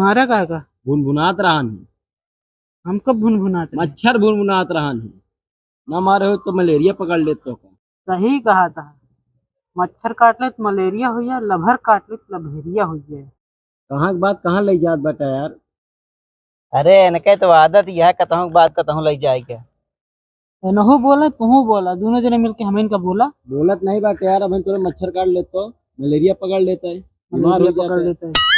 मारा का भुनभुनात रहन है। हम कब भुनभुनाते? मच्छर भुनभुनात रहन है। न मारे हो तो मलेरिया पकड़ ले तो का। सही कहा था। मच्छर काट ले तो मलेरिया हो जाए, लभर काट ले तो लभेरिया हो जाए। कहाँ की बात कहाँ ले जात बेटा यार। अरे इनके तो आदत यह कतहूँ बात कतहूँ लग जाएगा। नहु बोला तू बोला, दोनों जने मिलके हम इनका बोला। बोलत नहीं बाटे यार, अब तुरे मच्छर काट ले तो मलेरिया पकड़ लेता है, बीमार मलेरिया हो पकड़ जाता है। लेता है।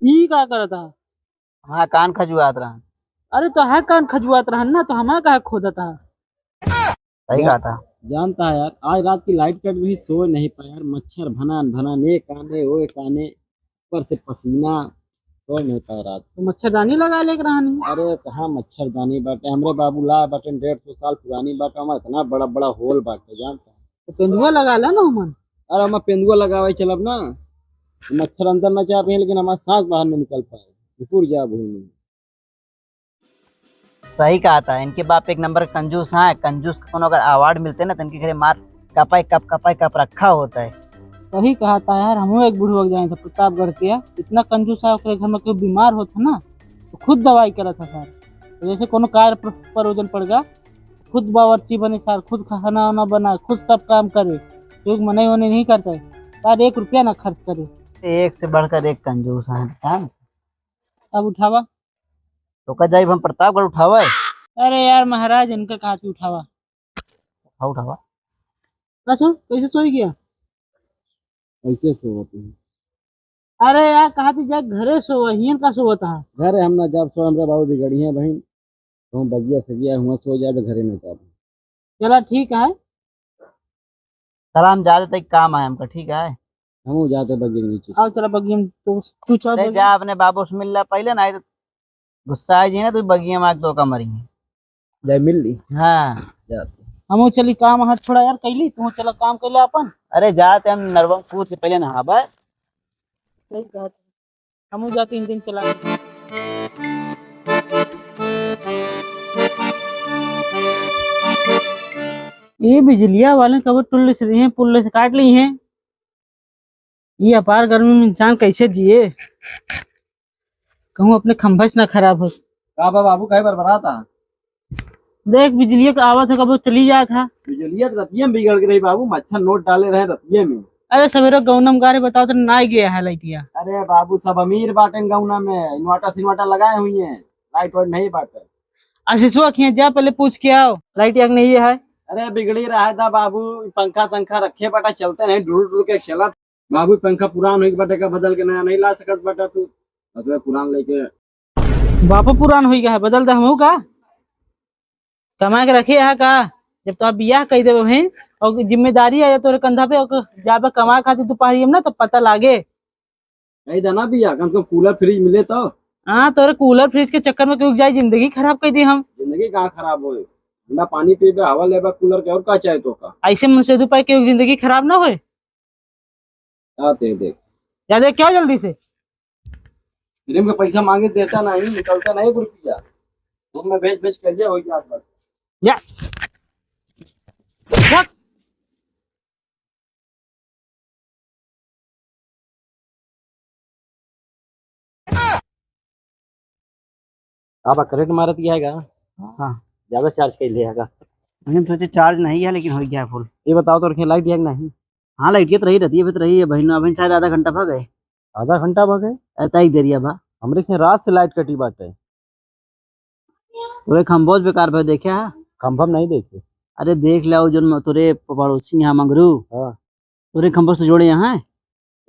ई का करता है? हाँ कान खजुआत रहा। अरे तो है कान खजुआत रहन ना, तो हमारा का खोदता है। सही कहा था। जानता है यार, आज रात की लाइट कट भी सो नहीं पाया यार। मच्छर भनान भनान, एक आने वो एक आने, ऊपर से पसीना, सो नहीं पाया रात। तो मच्छरदानी लगा ले रहनी। अरे कहाँ मच्छरदानी बाटे, हमरे बाबू ला बाटे 150 साल पुरानी बाटे, हमारा इतना बड़ा बड़ा होल बाटे जानता है। तो तेंदुआ लगा ला ना मन। अरे हम पेंदुआ लगावे चलब ना, मच्छर अंदर न जा पाए लेकिन हमारा सांस बाहर नहीं निकल पाए, पूर जा भूमि। सही कहा था। इनके बाप एक नंबर कंजूस है। कंजूस को अगर अवार्ड मिलते ना तो इनके घरे मार कपाई कप रखा होता है। सही कहा था यार, हम एक बुढ़वा जाए थे प्रतापगढ़ के, इतना कंजूस है। ओकरे घर में कोई बीमार होता ना तो खुद दवाई करा था सर। तो जैसे कोनो कार्य पर वजन पड़ गया, खुद बावर्ची बने सर, खुद खाना वाना बना, खुद सब काम करे। तो मना होने नहीं करता है सर, 1 रुपया ना खर्च करे। एक से बढ़कर एक कंजूस है। अब उठावा तो का जाइब हम प्रतापगढ़ उठावा है। अरे यार महाराज, इनका कहा से उठावा। उठावा अच्छा कैसे सोई गया? ऐसे सोते हैं। अरे यार कहा थी जा घरे सोवा, हियन का सोवता है। घर है हम ना जब सो, हमरे बाबू बिगड़ी है बहन, तो हम बगिया सगिया हुआ सो जाए घरे में जाब। चला ठीक है। सलाम जा देते काम है हमका। ठीक है हम जाते बगिया के नीचे। आओ चला बगिया में, तो तू चल ले जा अपने बाबू से मिल ला पहले ना, तो गुस्सा आ जी ना तो बगिया में आग तो का मरी। जाए मिल ली। हाँ जाते हम चली काम हाथ थोड़ा यार कैली, तू चला काम कैले अपन। अरे जाते हम नरवा पूछ से पहले नहाबा। सही कहा। हम जाके इंजन चला। ये बिजलिया वाले कब टुल्ले से रही हैं, पुल्ले से काट ली हैं। ये अपार गर्मी में इंसान कैसे जिए, कहूँ अपने खंभा से ना खराब हो। का बाबू कहे बरबरा था। देख बिजलिया का आवाज है, कब चली जाता था। बिजलिया तो रतिये में बिगड़ गई बाबू, मच्छर नोट डाले रहे रतिये में। अरे सवेरे गौनम गारे बताओ तो ना गया है लाइटिया। अरे बाबू सब अमीर बाटे गौना में, इन्वर्टर सिन्वर्टर लगाए हुई है, लाइट वाइट नहीं बाटे। आशीषवा खिया जा, पहले पूछ के आओ लाइट या नहीं है। अरे बिगड़ी रहा था बाबू, पंखा संखा रखे बटा, चलते नहीं ढूल ढूल के चला बाबू। पंखा पुरान हो बटे का बदल के नया नहीं ला सकत बटा तू, मतलब पुरान लेके। बापा पुरान हो गया है, बदल दे हमहू का। कमा के रखे है का, जब तो बियाह कही दे वही और जिम्मेदारी है तोरे कंधा पे, और जाबे कमा खाती तू पाही ना तो पता लागे। नहीं देना भैया, कम से कम कूलर फ्रिज मिले तो। हाँ तोरे कूलर फ्रिज के चक्कर में क्यों जाए, जिंदगी खराब कर दी हम। जिंदगी कहाँ खराब हो, ठंडा पानी पी हवा ले कूलर के, और का चाहे तो का। ऐसे मन से पाए क्यों जिंदगी खराब ना होए। आते देख ज्यादा क्या जल्दी से फिल्म का पैसा मांगे देता नहीं, निकलता नहीं रुपया, तुम में बेच बेच कर हो गया बस। या आप करेक्ट मारत किया है। हाँ ज्यादा चार्ज कर लिया। मैंने सोचे चार्ज नहीं है लेकिन हो गया फुल। ये बताओ तो रखे लाइट है कि नहीं। हाँ लाइट की तो रही रहती है, फिर रही है बहन। बहन शायद आधा घंटा भग गए। आधा घंटा भगे ऐसा ही देरिया बा। हमरे के रात से लाइट कटी बाटे। तोरे खम्बोज बेकार भाई देखे है। खंभम नहीं देखे। अरे देख लो जो तोरे पड़ोसी यहाँ मंगरू, हाँ तोरे खम्बोज से जोड़े यहाँ है।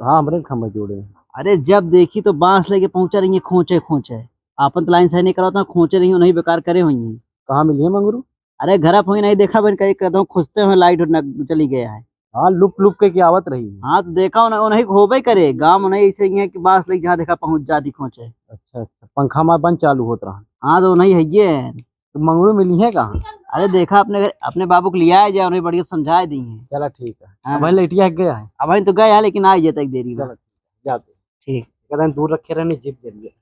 हाँ हमरे खंभा जोड़े हैं। अरे जब देखी तो बांस लेके पहुंचा रही है, खोचे खोचे। आपन तो लाइन सही नहीं करा, खोचे रही नहीं बेकार करे हुई है। कहाँ मिली है मंगरू। अरे घर आप नहीं देखा बन कहीं कदम खुजते हुए लाइट चली गया है। हाँ लुप लुप के की आवत रही है। हाँ तो देखा उन्हें होबे करे गाँव नहीं ऐसे ही है कि बांस लेके जहाँ देखा पहुंच जाती खोचे। अच्छा अच्छा, पंखा में बंद चालू होता रहा। हाँ तो नहीं है ये। तो मंगरू मिली है कहाँ। अरे देखा अपने बाबू को लिया है जाए, उन्हें बढ़िया समझा दी है। चला ठीक है। हाँ। भाई लैटिया गया है। अब तो गए है लेकिन आ जाता एक देरी में। चलो जाते ठीक। कदम दूर रखे रहने जीप जरिए।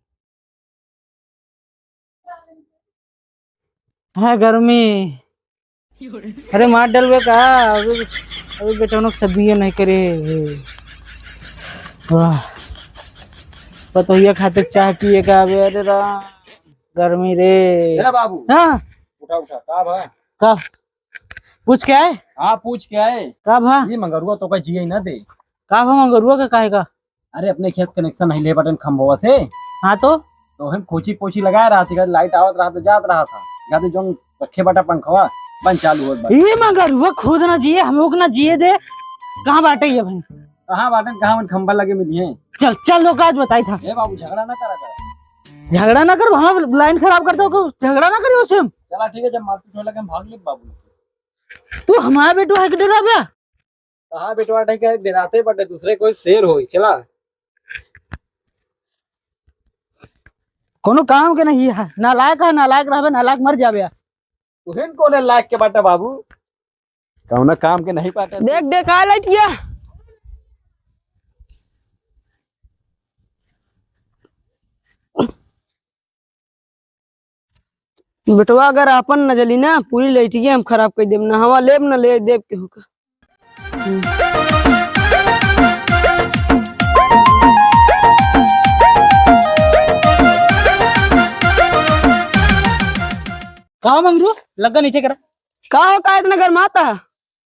है गर्मी। अरे मार डलवे का, अभी बेटा लोग सब ये नहीं करे। वाह पतोहिया खातिर चाय पिए का आवे। अरे राम, गर्मी रे। मेरा बाबू हाँ उठा उठा का भा का पूछ क्या है? हाँ पूछ क्या है? का भा ये मंगरुआ तो का जिये ना दे। का भा मंगरुआ का काहे का? अरे अपने खेत कनेक्शन नहीं ले बटन खम्भवा से, हाँ तो हम कोची पोची लगा रहा थी, लाइट आवत रहा तो जात रहा था, या जो रखे बटा पंखवा बंद चालू हो। ये मंगरुआ खुद ना जिए, हम लोग ना जिए दे। कहाँ बाटे ये भाई? कहाँ बाटन कहाँ मन खम्भा लगे मिली है। चल चल लोग आज बताई था। ए बाबू झगड़ा ना करा कर। झगड़ा ना कर, हम लाइन खराब करते हो, झगड़ा ना करियो उससे। चला ठीक है, जब मारपीट होने लगे हम भाग ले बाबू। तू हमारा बेटू है कि डरा बे? कहाँ बेटवा के डराते बटे दूसरे कोई शेर हो। चला कोनो काम के नहीं है, नालायक है, नालायक रहबे, नालायक मर जाबे। तुहेन कोने लायक के बाटा बाबू, कौना काम के नहीं पाटे। देख देख आ लटिया बेटवा, अगर अपन न जली ना पूरी लैटिया हम खराब कर देब ना, हवा लेब न ले देब के होका। कहाँ मंगरू लगा नीचे करा। का हो का इतना गर्माता है?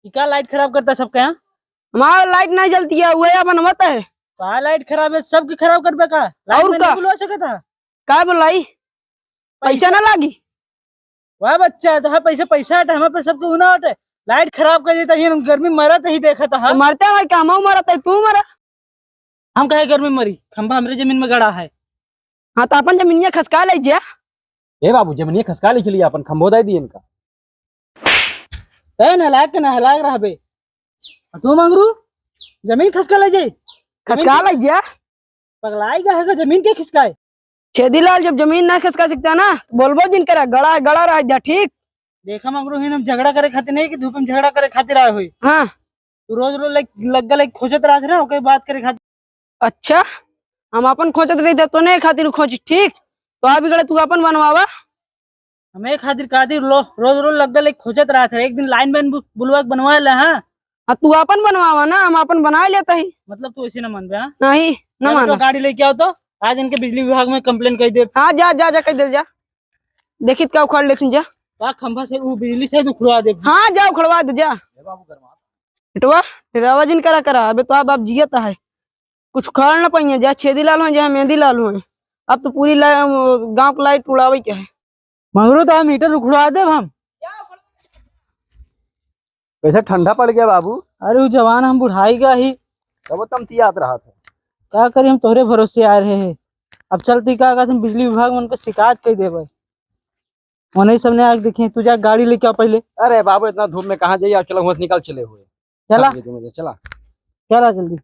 क्या लाइट खराब करता है सबका यहाँ? हमारा लाइट नहीं जलती है, वही अपन मत है। कहा लाइट खराब है, सबकी खराब कर बे का? और का? बुलवा सकता है? का बोलाई पैसा ना लागी? वह बच्चा है तो हाँ, पैसा पैसा हटे, हमारे पे सबको उना हटे। लाइट खराब कर देता है, गर्मी मरा तो ही देखा था। तो मरते है क्या? हम मरा था तू मरा? हम कहे गर्मी मरी, खंभा हमारे जमीन में गड़ा है। हाँ तो अपन जमीनिया खसका ले जा। ए बाबू जमीनिया खसका ले चलिए, अपन खम्भो दे दिए इनका। नलायक के नलायक रह बे तू मंगरू, जमीन खसका ले जाए। खसका ले जा, पगलाई का है, जमीन के खिसकाए। छेदीलाल जब जमीन ना खसका सकता ना बोलबो जिन करा गड़ा गड़ा रह जा। ठीक देखा मंगरू, हम झगड़ा करे खातिर नहीं कि धूप में झगड़ा करे खातिर आए हुई। हाँ तू रोज रोज लग गल खोजत रहा ना, ओके बात करे खातिर। अच्छा, हम अपन खोजत रही थे तो नहीं खातिर खोज। ठीक तो आप बिगड़े तू अपन बनवावा। हमें खातिर खातिर रोज रोज लग गल खोजत रहा था। एक दिन लाइन मैन बुलवा के बनवा ले। हाँ तू अपन बनवावा ना, हम अपन बना लेते हैं। मतलब तू ऐसे ना मान बे? हाँ नहीं न माना। तो गाड़ी लेके आओ, तो आज इनके बिजली विभाग में कंप्लेन कर दे। हाँ जा जा जा कर दे जा, देखित क्या उखाड़ लेती जा। खंभा से वो बिजली से उखड़वा दे। हाँ जा उखड़वा दे जा। बेटवा तेरा वजन करा करा, अबे तो आप जियता है कुछ उखाड़ ना पाइए। जा छेदीलाल हो जा मेहंदी लाल हो, अब तो पूरी गांव को लाइट उड़ावे क्या है। मंगरू तो मीटर उखड़वा दे हम। कैसे ठंडा पड़ गया बाबू? अरे वो जवान हम बुढ़ाई का ही तब तमतियात रहा था। क्या करी, हम तोहरे भरोसे आ रहे हैं। अब चलती क्या कहते बिजली विभाग में उनको शिकायत कर दे। उन्हें सबने आग देखी, तू जा गाड़ी लेके आओ पहले। अरे बाबू इतना धूप में कहाँ जाइए, चलो वहां से निकल चले हुए। चला चला चला जल्दी।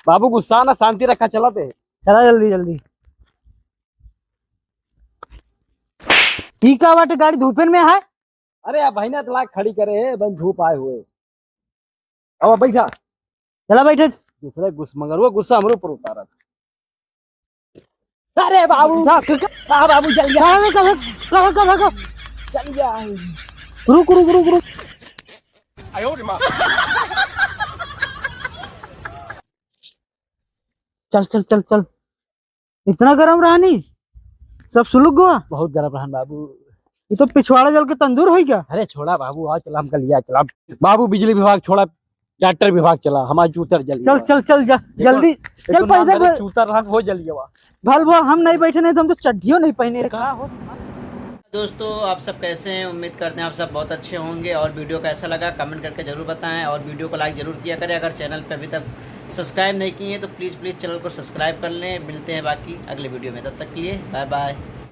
बाबू गुस्सा ना शांति रखा, चलाते चला जल्दी जल्दी। ठीक है बाटे, गाड़ी धूपेन में है। अरे अब भाई ना तो लाख खड़ी करे है, बन धूप आए हुए। अब बैठा, चला बैठे। दूसरे मगर गुस्सा हमरो पर उतारा था। अरे बाबू बाबू चल गया, चल गया। रुक रुक रुक रुक। चल चल चल चल। इतना गर्म रहा नहीं, सब सुलग गया। बहुत गर्म रहा बाबू, ये तो पिछवाड़ा जल के तंदूर हो गया। अरे छोड़ा बाबू, आज चला हम कल लिया। चला बाबू, बिजली विभाग छोड़ा, ट्रैक्टर विभाग चला, हमारा जूतर जल। चल चल चल जा जल्दी चल। पैदल जूतर रंग हो जल गया। भल वो हम नहीं बैठे, नहीं तो हम तो चड्ढियों नहीं पहने रखा हो। दोस्तों आप सब कैसे हैं? उम्मीद करते हैं आप सब बहुत अच्छे होंगे। और वीडियो कैसा लगा कमेंट करके ज़रूर बताएं, और वीडियो को लाइक ज़रूर किया करें। अगर चैनल पे अभी तक सब्सक्राइब नहीं किए हैं तो प्लीज़ चैनल को सब्सक्राइब कर लें। मिलते हैं बाकी अगले वीडियो में, तब तक के लिए बाय बाय।